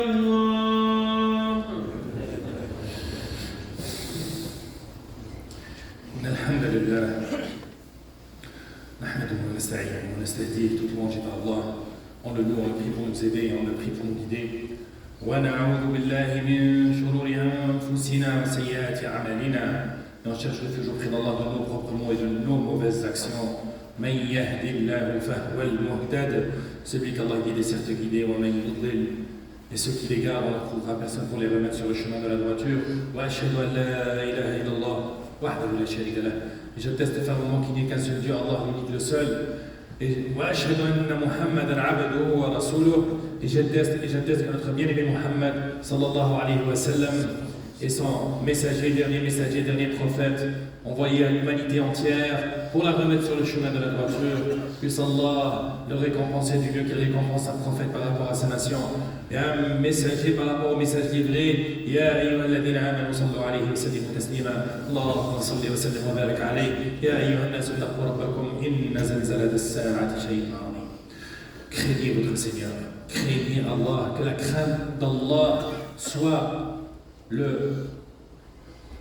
إن الحمد لله نحمده ونستعينه ونستهديه. Toute louange est à Allah. On le loue, on le prie pour nous aider, on le prie pour nous guider. ونعوذ بالله من شرور أنفسنا وسيئات أعمالنا. Et on cherche refuge auprès d'Allah de nos propres mots et de nos mauvaises actions. من يهد الله فهو المهتد. Celui qu'Allah guide est certes guidé. ومن يضلل. Et ceux qui l'égarent, on ne trouvera personne pour les remettre sur le chemin de la droiture. وأشهد أن لا إله إلا الله وحده لا شريك له. Et j'atteste fermement qu'il n'y ait qu'un seul Dieu, Allah, l'unique, le seul. Et وأشهد أن محمدا عبده ورسوله. Et j'atteste que notre bien-aimé Muhammad sallallahu alayhi wa sallam est son messager, dernier prophète, envoyé à l'humanité entière pour la remettre sur le chemin de la droiture. Puisse Allah le récompenser du mieux qu'il récompense un prophète par rapport à sa nation et un messager par rapport au message livré. Ya ayyuhalladhina amanu sallu alayhi wa sallimu taslima. Allahumma salli wa sallim wa barik alayhi. Ya ayyuhannasu taqu rabbakum inna zalzalata as-sa'ati shay'un 'azim. Craignez votre Seigneur. Craignez Allah, que la crainte d'Allah soit le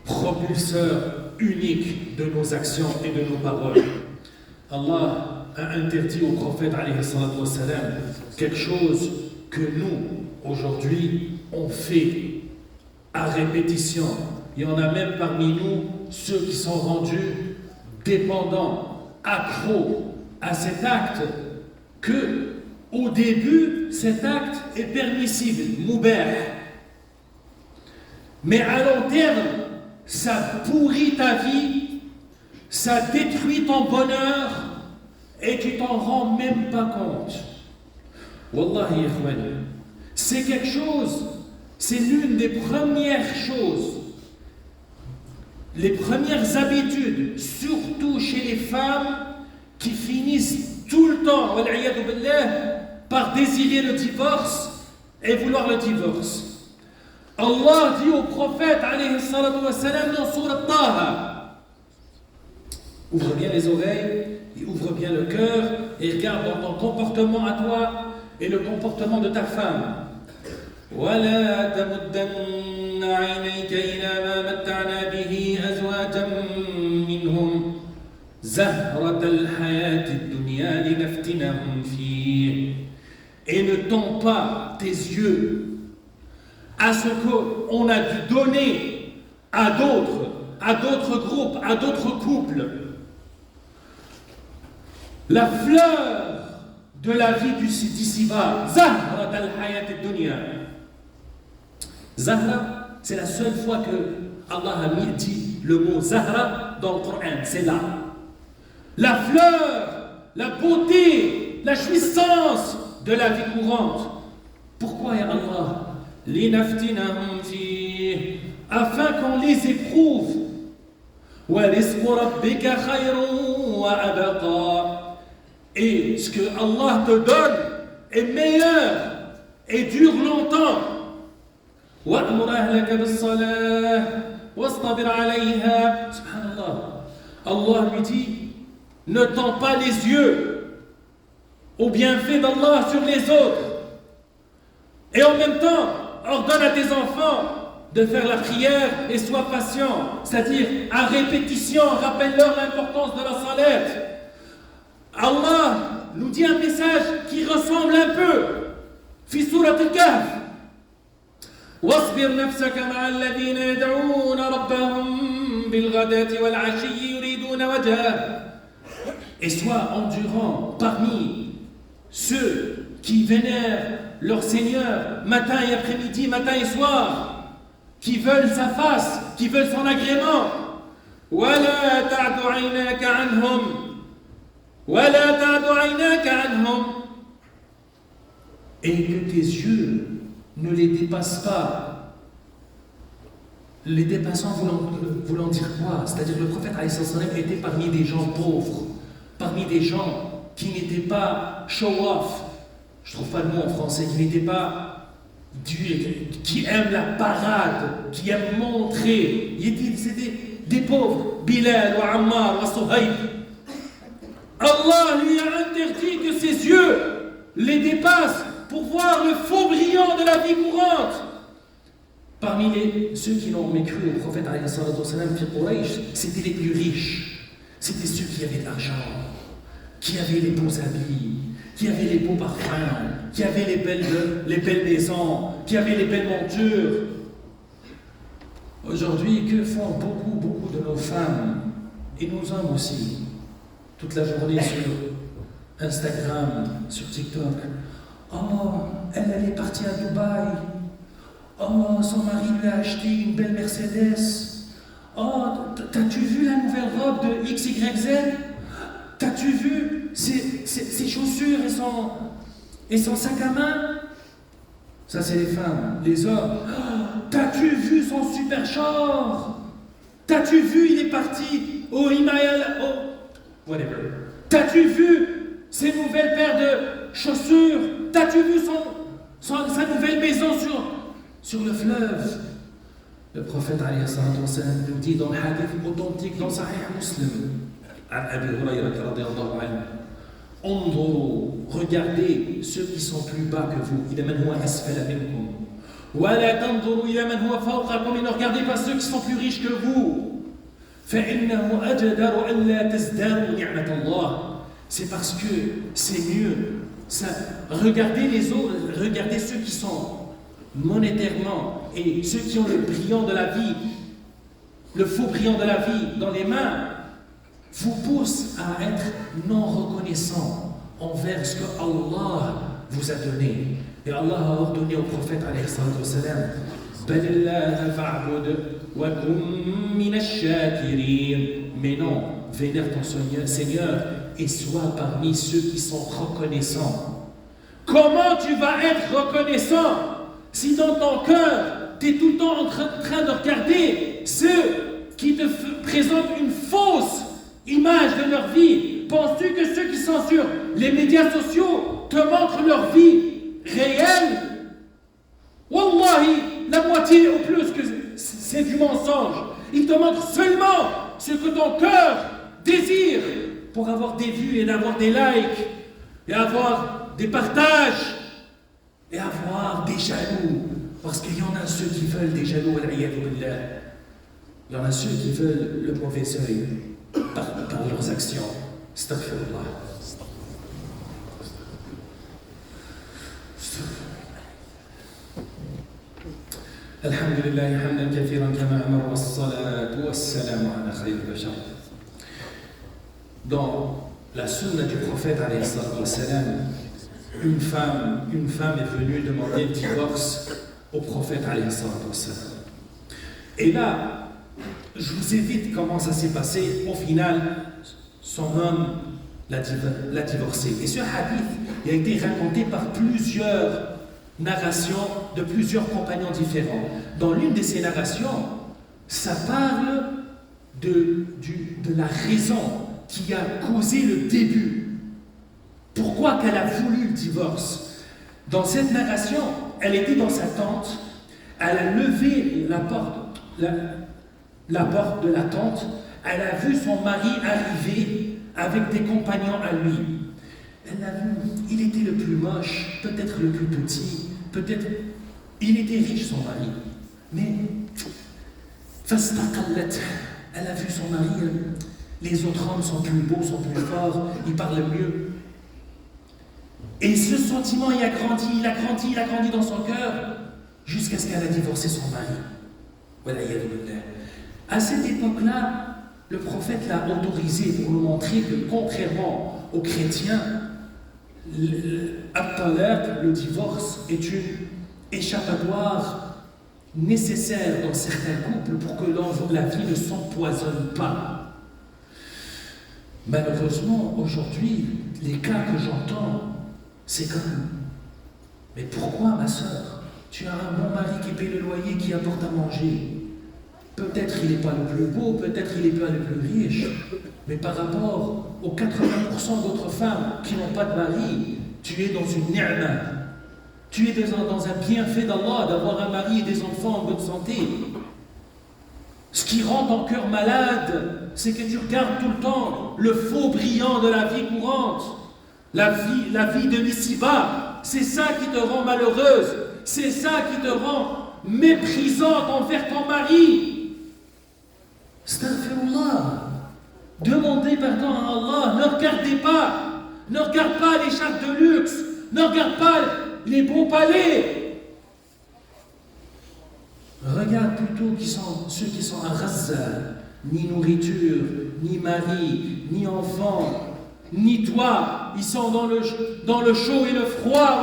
propulseur unique de nos actions et de nos paroles. Allah a interdit au prophète alayhi salatu wassalam quelque chose que nous, aujourd'hui, on fait à répétition. Il y en a même parmi nous ceux qui sont rendus dépendants, accros à cet acte que au début, cet acte est permissible, mubah. Mais à long terme, ça pourrit ta vie, ça détruit ton bonheur et tu t'en rends même pas compte. Wallahi, ikhwani, c'est quelque chose, c'est l'une des premières choses, les premières habitudes, surtout chez les femmes qui finissent tout le temps, wal'iyadu billah, par désirer le divorce et vouloir le divorce. Allah dit au prophète alayhi salatu wa salam dans Sourate Taha, ouvre bien les oreilles et ouvre bien le cœur et regarde dans ton comportement à toi et le comportement de ta femme. وَلَا تَمُدَّنَّ عَيْنَيْكَ إِلَى مَا مَتَّعْنَا بِهِ أَزْوَاجًا مِّنْهُمْ زَهْرَةَ الْحَيَاةِ الدُّنْيَا لِنَفْتِنَهُمْ فِيهِ. Et ne tends pas tes yeux à ce qu'on a dû donner à d'autres groupes, à d'autres couples. La fleur de la vie d'ici-bas. Zahra al-hayat ad-dunya. Zahra, c'est la seule fois que Allah a dit le mot Zahra dans le Coran. C'est là. La fleur, la beauté, la jouissance de la vie courante. Pourquoi, ya Allah? لِنَفْتِنَهُمْ فِيهِ. Afin qu'on les éprouve. وَرِزْقُ رَبِّكَ خَيْرٌ وَأَبْقَى. Et ce que Allah te donne est meilleur et dure longtemps. وَأْمُرْ أَهْلَكَ بِالصَّلَاةِ وَاصْطَبِرْ عَلَيْهَا. Subhanallah. Allah lui dit, ne tends pas les yeux au bienfait d'Allah sur les autres. Et en même temps, ordonne à tes enfants de faire la prière et sois patient. C'est-à-dire, à répétition, rappelle-leur l'importance de la salat. Allah nous dit un message qui ressemble un peu. Fi surat al-Kahf. واصبر نفسك مع الذين يدعون ربهم بالغداة والعشي يريدون وجهه. Et sois endurant parmi ceux qui vénèrent leur Seigneur matin et après-midi, matin et soir, qui veulent sa face, qui veulent son agrément. وَلَا تَعْدُ عَيْنَاكَ عَنْهُمْ وَلَا تَعْدُ عَيْنَاكَ عَنْهُمْ. Et que tes yeux ne les dépassent pas. Les dépassants voulant dire quoi? C'est-à-dire le prophète alayhi salam était parmi des gens pauvres, parmi des gens qui n'étaient pas show-off, je ne trouve pas le mot en français, qui n'étaient pas qui aiment la parade, qui aiment montrer. C'était des pauvres, Bilal, ou Ammar, ou Suhayb. Allah lui a interdit que ses yeux les dépassent pour voir le faux brillant de la vie courante. Parmi ceux qui n'ont jamais cru au prophète, c'était les plus riches. C'était ceux qui avaient de l'argent, qui avaient les beaux habits, qui avaient les beaux parfums, qui avaient les belles maisons, qui avaient les belles montures. Aujourd'hui, que font beaucoup de nos femmes et nos hommes aussi, toute la journée sur Instagram, sur TikTok. Oh, elle est partie à Dubaï. Oh, son mari lui a acheté une belle Mercedes. Oh, t'as-tu vu la nouvelle robe de XYZ? T'as-tu vu ses chaussures et son sac à main? Ça, c'est les femmes. Les hommes. Oh, t'as-tu vu son super char? T'as-tu vu, il est parti au Himalaya? Oh, whatever. T'as-tu vu ses nouvelles paires de chaussures? T'as-tu vu sa nouvelle maison sur le fleuve? Le prophète alayhi salatu wassalam nous dit dans le hadith authentique dans Sahih Muslim, regardez ceux qui sont plus bas que vous. Et ne regardez pas ceux qui sont plus riches que vous. C'est parce que c'est mieux. Regardez les autres, regardez ceux qui sont monétairement et ceux qui ont le brillant de la vie, le faux brillant de la vie dans les mains, vous pousse à être non reconnaissant envers ce que Allah vous a donné. Et Allah a ordonné au prophète alayhi salatu wassalam, mais non, vénère ton Seigneur et sois parmi ceux qui sont reconnaissants. Comment tu vas être reconnaissant si dans ton cœur, tu es tout le temps en train de regarder ceux qui te présentent une fausse image de leur vie? Penses-tu que ceux qui sont sur les médias sociaux te montrent leur vie réelle? Wallahi, la moitié ou plus que c'est du mensonge. Ils te montrent seulement ce que ton cœur désire pour avoir des vues et d'avoir des likes et avoir des partages et avoir des jaloux. Parce qu'il y en a ceux qui veulent des jaloux, il y en a ceux qui veulent le mauvais œil par leurs actions. Astaghfirullah. Alhamdulillah hamdan kathiran kama amara was-salatu was-salamu ala khayril bashar. Dans la sunna du prophète alayhi salatu wassalam, une femme est venue demander le divorce au prophète alayhi salatu wassalam. Et là, je vous évite comment ça s'est passé. Au final, son homme l'a divorcé. Et ce hadith a été raconté par plusieurs narrations de plusieurs compagnons différents. Dans l'une de ces narrations, ça parle de la raison qui a causé le début. Pourquoi qu'elle a voulu le divorce? Dans cette narration, elle était dans sa tente, elle a levé la porte de la tente, elle a vu son mari arriver avec des compagnons à lui. Elle l'a vu, il était le plus moche, peut-être le plus petit, peut-être il était riche son mari, mais elle a vu son mari, les autres hommes sont plus beaux, sont plus forts, ils parlent mieux. Et ce sentiment, il a grandi dans son cœur, jusqu'à ce qu'elle a divorcé son mari. À cette époque-là, le prophète l'a autorisé pour nous montrer que, contrairement aux chrétiens, le divorce est une échappatoire nécessaire dans certains couples pour que la vie ne s'empoisonne pas. Malheureusement, aujourd'hui, les cas que j'entends, c'est comme: mais pourquoi, ma soeur? Tu as un bon mari qui paie le loyer, qui apporte à manger. Peut-être il n'est pas le plus beau, peut-être il n'est pas le plus riche, mais par rapport aux 80% d'autres femmes qui n'ont pas de mari, tu es dans une ni'ma. Tu es dans un bienfait d'Allah d'avoir un mari et des enfants en bonne santé. Ce qui rend ton cœur malade, c'est que tu regardes tout le temps le faux brillant de la vie courante, la vie de l'ici-bas, c'est ça qui te rend malheureuse, c'est ça qui te rend méprisante envers ton mari. Astaghfirullah. Demandez pardon à Allah. Ne regardez pas. Ne regarde pas les chars de luxe. Ne regarde pas les beaux palais. Regarde plutôt ceux qui sont à Gaza. Ni nourriture, ni mari, ni enfant, ni toi. Ils sont dans le chaud et le froid.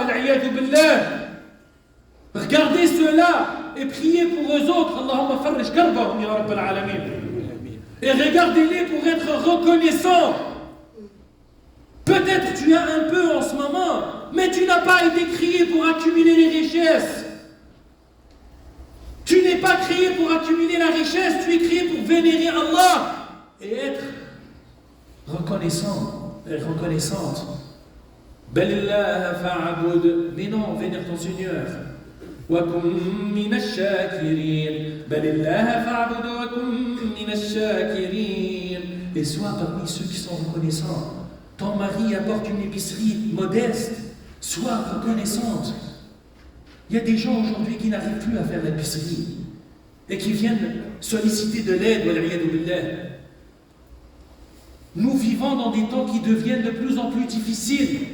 Regardez ceux-là et priez pour eux autres. Allahumma farrij karbahum ya Rabbal Alamin. Et regardez-les pour être reconnaissants. Peut-être tu as un peu en ce moment, mais tu n'as pas été créé pour accumuler les richesses. Tu n'es pas créé pour accumuler la richesse, tu es créé pour vénérer Allah et être reconnaissant et reconnaissante. Balillah fa'abud, mais non, vénère ton Seigneur. وَكُمْ مِنَ الشَّاكِرِينَ بَلِ اللَّهَ فَاعْبُدْ وَكُمْ مِنَ الشَّاكِرِينَ. Et sois parmi ceux qui sont reconnaissants. Ton mari apporte une épicerie modeste, sois reconnaissante. Il y a des gens aujourd'hui qui n'arrivent plus à faire l'épicerie et qui viennent solliciter de l'aide. Nous vivons dans des temps qui deviennent de plus en plus difficiles.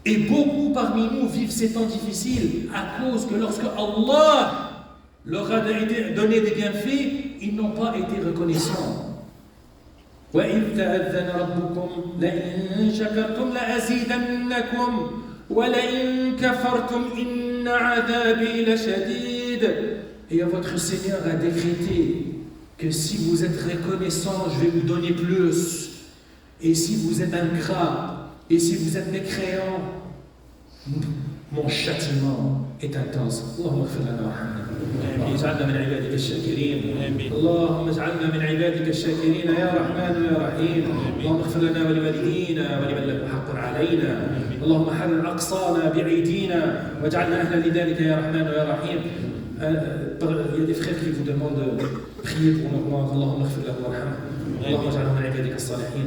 Et beaucoup parmi nous vivent ces temps difficiles à cause que lorsque Allah leur a donné des bienfaits, ils n'ont pas été reconnaissants. وَإِذْ تَأَذَّنَ رَبُّكُمْ لَئِن شَكَرْتُمْ لَأَزِيدَنَّكُمْ وَلَئِن كَفَرْتُمْ إِنَّ عَذَابِي لَشَدِيدٌ. Et votre Seigneur a décrété que si vous êtes reconnaissant, je vais vous donner plus. Et si vous êtes ingrat, et si vous êtes mécréant, mon châtiment est intense. اللهم اغفر لنا وارحمنا. اجعلنا من عبادك الشاكرين. اللهم اجعلنا من عبادك الشاكرين يا رحمن يا رحيم. اللهم اغفر لنا ولوالدينا ولمن له حق علينا. اللهم حرر اقصانا بايدينا واجعلنا اهلا لذلك يا رحمن يا رحيم. Il y a des frères qui vous demandent de prier pour nos morts. اللهم اغفر لهم وارحمهم. اللهم اجعلهم من عبادك الصالحين.